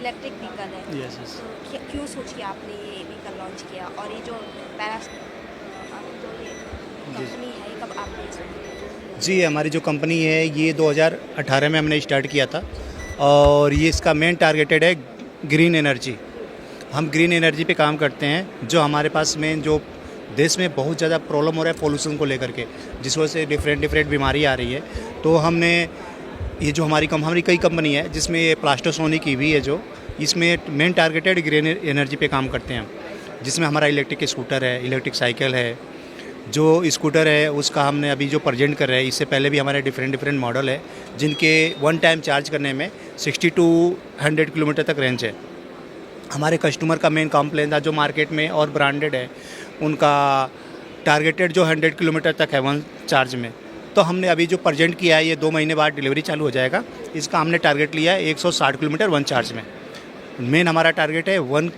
Electric vehicle है। Yes yes. तो क्यों सोचिए आपने ये व्हीकल लॉन्च किया, और ये जो जो ये जी कंपनी है, ये कब आपने शुरू जी, हमारी जो कंपनी है ये 2018 में हमने स्टार्ट किया था और ये इसका मेन टारगेटेड है ग्रीन एनर्जी। हम ग्रीन एनर्जी पे काम करते हैं। जो हमारे पास में जो देश में बहुत ज़्यादा प्रॉब्लम हो रहा है पोल्यूशन को लेकर के, जिस वजह से डिफरेंट बीमारी आ रही है, तो हमने ये जो हमारी कई कंपनी है जिसमें ये प्लास्टोसोनिक की भी है, जो इसमें मेन टारगेटेड ग्रीन एनर्जी पे काम करते हैं। जिसमें हमारा इलेक्ट्रिक स्कूटर है, इलेक्ट्रिक साइकिल है। जो स्कूटर है उसका हमने अभी जो प्रेजेंट कर रहे हैं, इससे पहले भी हमारे डिफरेंट मॉडल है जिनके वन टाइम चार्ज करने में 60 टू 100 किलोमीटर तक रेंज है। हमारे कस्टमर का मेन कंप्लेन था जो मार्केट में और ब्रांडेड है उनका टारगेटेड जो 100 किलोमीटर तक है वन चार्ज में। तो हमने अभी जो प्रेजेंट किया है, ये 2 महीने बाद डिलीवरी चालू हो जाएगा। इसका हमने टारगेट लिया है 160 किलोमीटर वन चार्ज में। मेन हमारा टारगेट है वन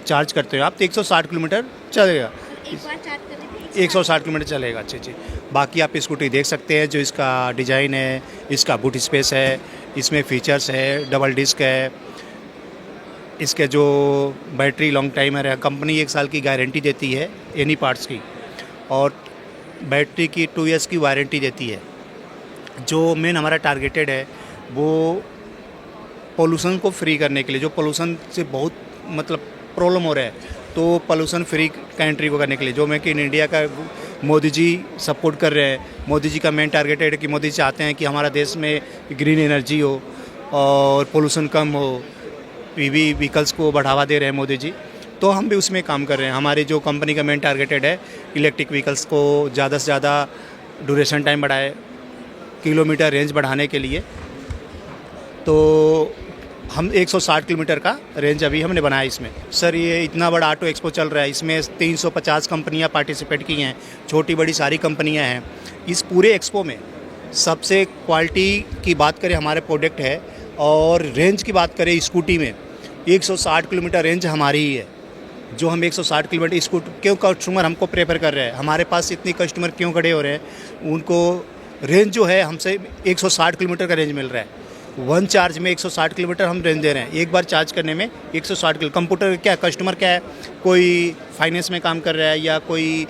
चार्ज करते हो आप तो 160 किलोमीटर चलेगा, एक बार चार्ज करने पे 160 किलोमीटर चलेगा। अच्छी जी। बाकी आप स्कूटी देख सकते हैं, जो इसका डिज़ाइन है, इसका बूट स्पेस है, इसमें फीचर्स है, डबल डिस्क है, इसके जो बैटरी लॉन्ग टाइमर है। कंपनी 1 साल की गारंटी देती है एनी पार्ट्स की, और बैटरी की 2 ईयर्स की वारंटी देती है। जो मेन हमारा टारगेटेड है वो पोल्यूशन को फ्री करने के लिए, जो पोल्यूशन से बहुत मतलब प्रॉब्लम हो रहा है, तो पोल्यूशन फ्री कंट्री को करने के लिए जो मेक इन इंडिया का मोदी जी सपोर्ट कर रहे हैं। मोदी जी का मेन टारगेट है कि मोदी चाहते हैं कि हमारा देश में ग्रीन एनर्जी हो और पोल्यूशन कम हो। पीवी व्हीकल्स को बढ़ावा दे रहे हैं मोदी जी, तो हम भी उसमें काम कर रहे हैं। हमारी जो कंपनी का मेन टारगेटेड है इलेक्ट्रिक व्हीकल्स को ज़्यादा से ज़्यादा ड्यूरेशन टाइम बढ़ाए, किलोमीटर रेंज बढ़ाने के लिए। तो हम 160 किलोमीटर का रेंज अभी हमने बनाया इसमें। सर, ये इतना बड़ा ऑटो एक्सपो चल रहा है, इसमें 350 कंपनियां पार्टिसिपेट की हैं, छोटी बड़ी सारी कंपनियां हैं। इस पूरे एक्सपो में सबसे क्वालिटी की बात करें हमारे प्रोडक्ट है, और रेंज की बात करें स्कूटी में 160 किलोमीटर रेंज हमारी ही है। जो हम 160 किलोमीटर स्कूटर क्यों कस्टमर हमको प्रेफर कर रहे हैं, हमारे पास इतनी कस्टमर क्यों खड़े हो रहे हैं, उनको रेंज जो है हमसे 160 किलोमीटर का रेंज मिल रहा है। वन चार्ज में 160 किलोमीटर हम रेंज दे रहे हैं, एक बार चार्ज करने में 160 किलो। कंप्यूटर क्या कस्टमर क्या है, कोई फाइनेंस में काम कर रहा है या कोई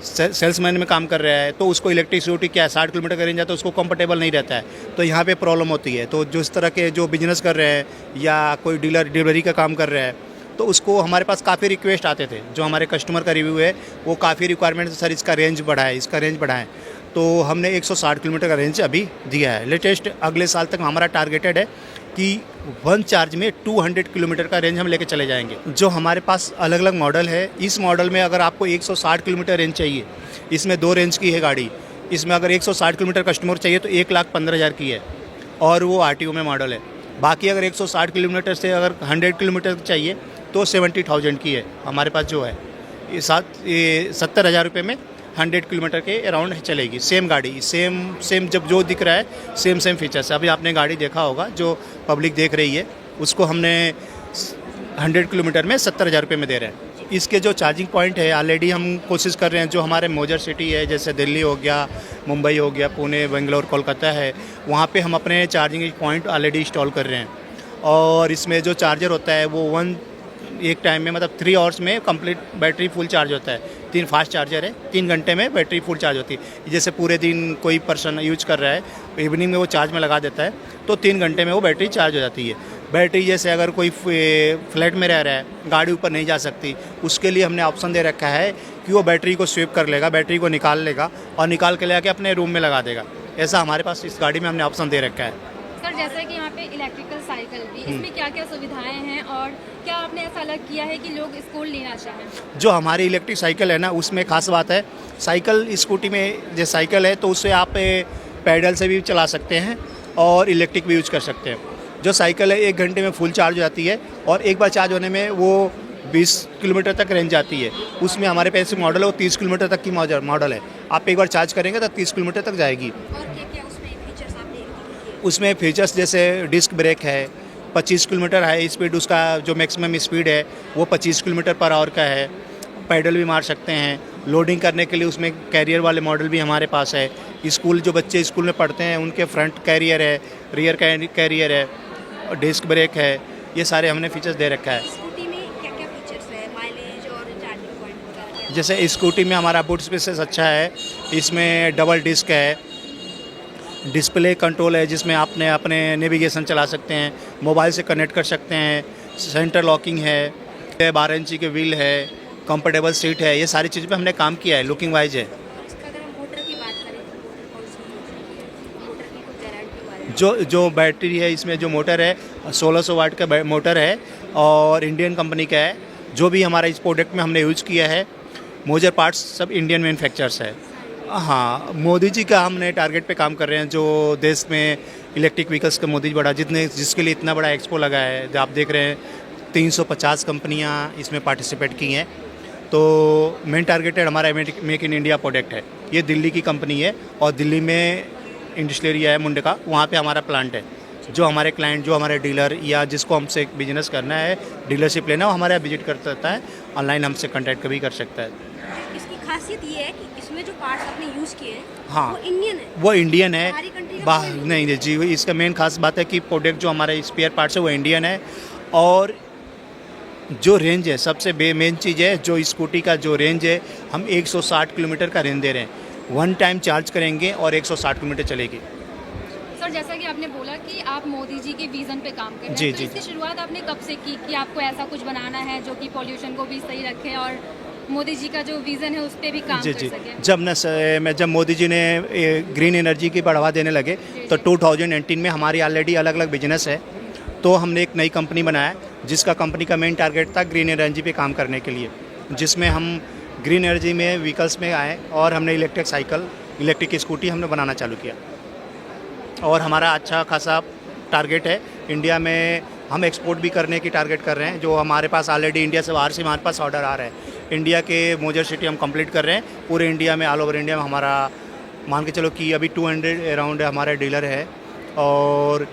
सेल्समैन में काम कर रहा है, तो उसको इलेक्ट्रिक स्कूटी क्या है 60 किलोमीटर का रेंज आता है, उसको कंफर्टेबल नहीं रहता है, तो यहाँ पे प्रॉब्लम होती है। तो जो इस तरह के जो बिजनेस कर रहे हैं या कोई डीलर डिलीवरी का काम कर रहा है, तो उसको हमारे पास काफ़ी रिक्वेस्ट आते थे। जो हमारे कस्टमर का रिव्यू है वो काफ़ी रिक्वायरमेंट, सर इसका रेंज बढ़ाएं, इसका रेंज बढ़ाएं। तो हमने 160 किलोमीटर का रेंज अभी दिया है लेटेस्ट। अगले साल तक हमारा टारगेटेड है कि वन चार्ज में 200 किलोमीटर का रेंज हम लेके चले जाएंगे। जो हमारे पास अलग अलग मॉडल है, इस मॉडल में अगर आपको 160 किलोमीटर रेंज चाहिए, इसमें 2 रेंज की है गाड़ी। इसमें अगर 160 किलोमीटर कस्टमर चाहिए तो 1,15,000 की है, और वो RTO में मॉडल है। बाकी अगर 160 किलोमीटर से अगर 100 किलोमीटर चाहिए तो 70,000 की है हमारे पास जो है। ये 70,000 रुपये में 100 किलोमीटर के अराउंड चलेगी। सेम गाड़ी, सेम जब जो दिख रहा है सेम फीचर्स। अभी आपने गाड़ी देखा होगा जो पब्लिक देख रही है, उसको हमने 100 किलोमीटर में 70,000 रुपये में दे रहे हैं। इसके जो चार्जिंग पॉइंट है ऑलरेडी हम कोशिश कर रहे हैं, जो हमारे मेजर सिटी है जैसे दिल्ली हो गया, मुंबई हो गया, पुणे, बेंगलोर, कोलकाता है, वहाँ पे हम अपने चार्जिंग पॉइंट ऑलरेडी इंस्टॉल कर रहे हैं। और इसमें जो चार्जर होता है वो एक टाइम में मतलब 3 आवर्स में कंप्लीट बैटरी फुल चार्ज होता है। 3 फास्ट चार्जर है, 3 घंटे में बैटरी फुल चार्ज होती है। जैसे पूरे दिन कोई पर्सन यूज कर रहा है, इवनिंग में वो चार्ज में लगा देता है तो 3 घंटे में वो बैटरी चार्ज हो जाती है। बैटरी जैसे अगर कोई फ्लैट में रह रहा है, गाड़ी ऊपर नहीं जा सकती, उसके लिए हमने ऑप्शन दे रखा है कि वो बैटरी को स्वीप कर लेगा, बैटरी को निकाल लेगा और निकाल के ले आके अपने रूम में लगा देगा। ऐसा हमारे पास इस गाड़ी में हमने ऑप्शन दे रखा है। सर, जैसे कि यहाँ पे इलेक्ट्रिकल साइकिल भी, इसमें क्या क्या सुविधाएं हैं, और क्या आपने ऐसा अलग किया है कि लोग इसको लेना चाहें? जो हमारी इलेक्ट्रिक साइकिल है ना, उसमें खास बात है, साइकिल स्कूटी में जो साइकिल है तो उससे आप पैडल से भी चला सकते हैं और इलेक्ट्रिक भी यूज कर सकते हैं। जो साइकिल है 1 घंटे में फुल चार्ज हो जाती है, और एक बार चार्ज होने में वो 20 किलोमीटर तक रेंज जाती है। उसमें हमारे पास मॉडल है वो 30 किलोमीटर तक की मॉडल है। आप एक बार चार्ज करेंगे तो 30 किलोमीटर तक जाएगी। और क्या उसमें फीचर्स आपने किए? उसमें फीचर्स जैसे डिस्क ब्रेक है, 25 किलोमीटर हाई स्पीड, उसका जो मैक्सिमम स्पीड है वो 25 किलोमीटर पर आवर का है। पैडल भी मार सकते हैं। लोडिंग करने के लिए उसमें कैरियर वाले मॉडल भी हमारे पास है। स्कूल जो बच्चे स्कूल में पढ़ते हैं उनके फ्रंट कैरियर है, रियर कैरियर है। डिस्क ब्रेक है, ये सारे हमने फीचर्स दे रखा है। स्कूटी में क्या क्या फीचर्स है, माइलेज और चार्जिंग पॉइंट वगैरह क्या? जैसे स्कूटी में हमारा बूट स्पेसेस अच्छा है, इसमें डबल डिस्क है, डिस्प्ले कंट्रोल है जिसमें आपने अपने नेविगेशन चला सकते हैं, मोबाइल से कनेक्ट कर सकते हैं, सेंटर लॉकिंग है, 12 इंची के व्हील है, कंफर्टेबल सीट है, ये सारी चीज़ पे हमने काम किया है, लुकिंग वाइज है। और इसका अगर हम मोटर की बात करें तो मोटर कौन सी यूज होती है, मोटर की कुछ गारंटी वारंटी? जो बैटरी है, इसमें जो मोटर है 1600 वाट का मोटर है और इंडियन कंपनी का है। जो भी हमारा इस प्रोडक्ट में हमने यूज़ किया है, मेजर पार्ट्स सब इंडियन मैन्युफैक्चरर्स है। हाँ, मोदी जी का हमने टारगेट पे काम कर रहे हैं, जो देश में इलेक्ट्रिक व्हीकल्स का मोदी जी बड़ा जिसके लिए इतना बड़ा एक्सपो लगा है, जो आप देख रहे हैं 350 कंपनियां इसमें पार्टिसिपेट की हैं। तो मेन टारगेटेड हमारा मेक इन इंडिया प्रोडक्ट है। ये दिल्ली की कंपनी है और दिल्ली में इंडस्ट्रियल एरिया है मुंडे का, वहाँ पे हमारा प्लांट है। जो हमारे क्लाइंट, जो हमारे डीलर या जिसको हमसे बिजनेस करना है, डीलरशिप लेना, वो हमारे यहाँ विजिट कर सकता है, ऑनलाइन हमसे कॉन्टैक्ट भी कर सकता है। इसकी खासियत ये है कि इसमें जो पार्ट्स आपने यूज किए हैं हाँ, वो इंडियन है। वो इंडियन है। बाहरी कंट्री का बाहर कोई नहीं जी, इसका मेन खास बात है कि प्रोडक्ट जो हमारे स्पेयर पार्ट्स है वो इंडियन है। और जो रेंज है, सबसे मेन चीज़ है, जो स्कूटी का जो रेंज है, हम 160 किलोमीटर का रेंज दे रहे हैं। 1 टाइम चार्ज करेंगे और 160 किलोमीटर चलेगी। सर, जैसा कि आपने बोला कि आप मोदी जी के विजन पे काम कर रहे हैं, जी, तो जी। इसकी शुरुआत आपने कब से की कि आपको ऐसा कुछ बनाना है जो कि पॉल्यूशन को भी सही रखे और मोदी जी का जो विजन है उस पर भी काम जी कर जी। सके? जब मोदी जी ने ग्रीन एनर्जी की बढ़ावा देने लगे, तो 2018 में हमारी ऑलरेडी अलग अलग बिजनेस है, तो हमने एक नई कंपनी बनाया जिसका कंपनी का मेन टारगेट था ग्रीन एनर्जी पे काम करने के लिए, जिसमें हम ग्रीन एनर्जी में व्हीकल्स में आए और हमने इलेक्ट्रिक साइकिल, इलेक्ट्रिक स्कूटी हमने बनाना चालू किया। और हमारा अच्छा खासा टारगेट है। इंडिया में हम एक्सपोर्ट भी करने की टारगेट कर रहे हैं। जो हमारे पास ऑलरेडी इंडिया से बाहर से हमारे पास ऑर्डर आ रहा है। इंडिया के मेजर सिटी हम कंप्लीट कर रहे हैं। पूरे इंडिया में, ऑल ओवर इंडिया में हमारा मान के चलो कि अभी 200 अराउंड हमारे डीलर है और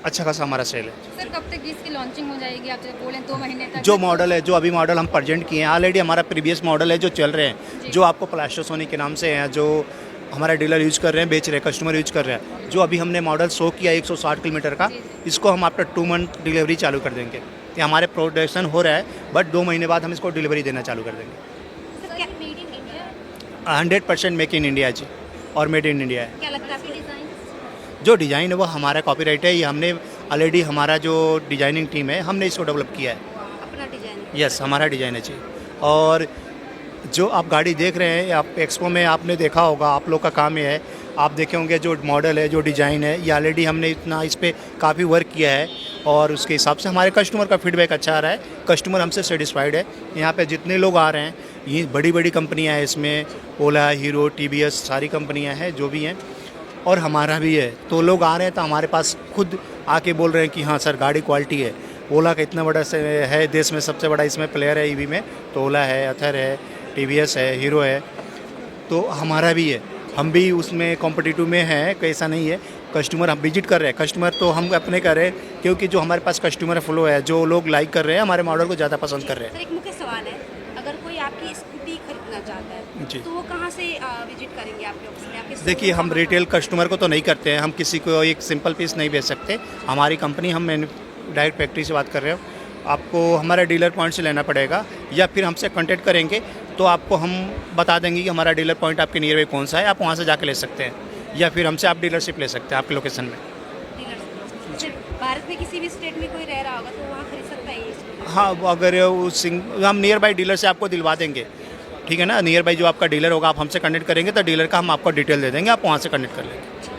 अच्छा खासा हमारा सेल है। सर, कब तक इसकी लॉन्चिंग हो जाएगी? आप जब बोलें 2 महीने तक। जो मॉडल है, जो अभी मॉडल हम प्रेजेंट किए हैं, ऑलरेडी हमारा प्रीवियस मॉडल है जो चल रहे हैं, जी। जो आपको प्लास्टोसोनिक के नाम से हैं, जो हमारा डीलर यूज़ कर रहे हैं, बेच रहे हैं, कस्टमर यूज़ कर रहे हैं। जो अभी हमने मॉडल शो किया 160 किलोमीटर का, जी। इसको हम आफ्टर 2 मंथ डिलीवरी चालू कर देंगे। ये हमारे प्रोडक्शन हो रहा है, बट 2 महीने बाद हम इसको डिलीवरी देना चालू कर देंगे। सर क्या made in India? 100% make in India ji, और मेड इन इंडिया है। क्या लगता है आपको? डिज़ाइन जो डिज़ाइन है वो हमारा कॉपीराइट है। ये हमने ऑलरेडी, हमारा जो डिजाइनिंग टीम है, हमने इसको डेवलप किया है। अपना डिजाइन है? यस, हमारा डिज़ाइन है जी। और जो आप गाड़ी देख रहे हैं, आप एक्सपो में आपने देखा होगा, आप लोग का काम ये है, आप देखे होंगे जो मॉडल है, जो डिज़ाइन है, ये ऑलरेडी हमने इतना इस पर काफ़ी वर्क किया है और उसके हिसाब से हमारे कस्टमर का फीडबैक अच्छा आ रहा है। कस्टमर हमसे सेटिस्फाइड है। यहाँ पे जितने लोग आ रहे हैं, ये बड़ी बड़ी कंपनियाँ हैं, इसमें ओला, हीरो, TVS, सारी कंपनियाँ हैं जो भी हैं, और हमारा भी है। तो लोग आ रहे हैं तो हमारे पास खुद आके बोल रहे हैं कि हाँ सर, गाड़ी क्वालिटी है। ओला का इतना बड़ा है, देश में सबसे बड़ा इसमें प्लेयर है EV में, तो ओला है, अथर है, TVS है, हीरो है, तो हमारा भी है। हम भी उसमें कॉम्पिटिटिव में हैं, कैसा नहीं है। कस्टमर हम विजिट कर रहे हैं, कस्टमर तो हम अपने कर रहे हैं, क्योंकि जो हमारे पास कस्टमर फ्लो है, जो लोग लाइक कर रहे हैं, हमारे मॉडल को ज़्यादा पसंद कर रहे हैं। सर एक मुख्य सवाल है, अगर कोई आपकी स्कूटी खरीदना चाहता जी। है तो वो कहाँ से विजिट करेंगे आपके ऑफिस में? आपके देखिए, हम रिटेल कस्टमर को तो नहीं करते हैं, हम किसी को एक सिंपल पीस नहीं बेच सकते। हमारी कंपनी, हम डायरेक्ट फैक्ट्री से बात कर रहे हो। आपको हमारा डीलर पॉइंट से लेना पड़ेगा, या फिर हमसे कांटेक्ट करेंगे तो आपको हम बता देंगे कि हमारा डीलर पॉइंट आपके नियर बाई कौन सा है, आप वहाँ से जाके ले सकते हैं, या फिर हमसे आप डीलरशिप ले सकते हैं आपके लोकेशन में। डीलर से भारत में किसी भी स्टेट में कोई रह रहा होगा तो वहाँ खरीद सकता है ये स्कूटी? हाँ, वो अगर हम नियर बाई डीलर से आपको दिलवा देंगे, ठीक है ना। नियर बाई जो आपका डीलर होगा, आप हमसे कनेक्ट करेंगे तो डीलर का हम आपको डिटेल दे देंगे, आप वहाँ से कनेक्ट कर लेंगे।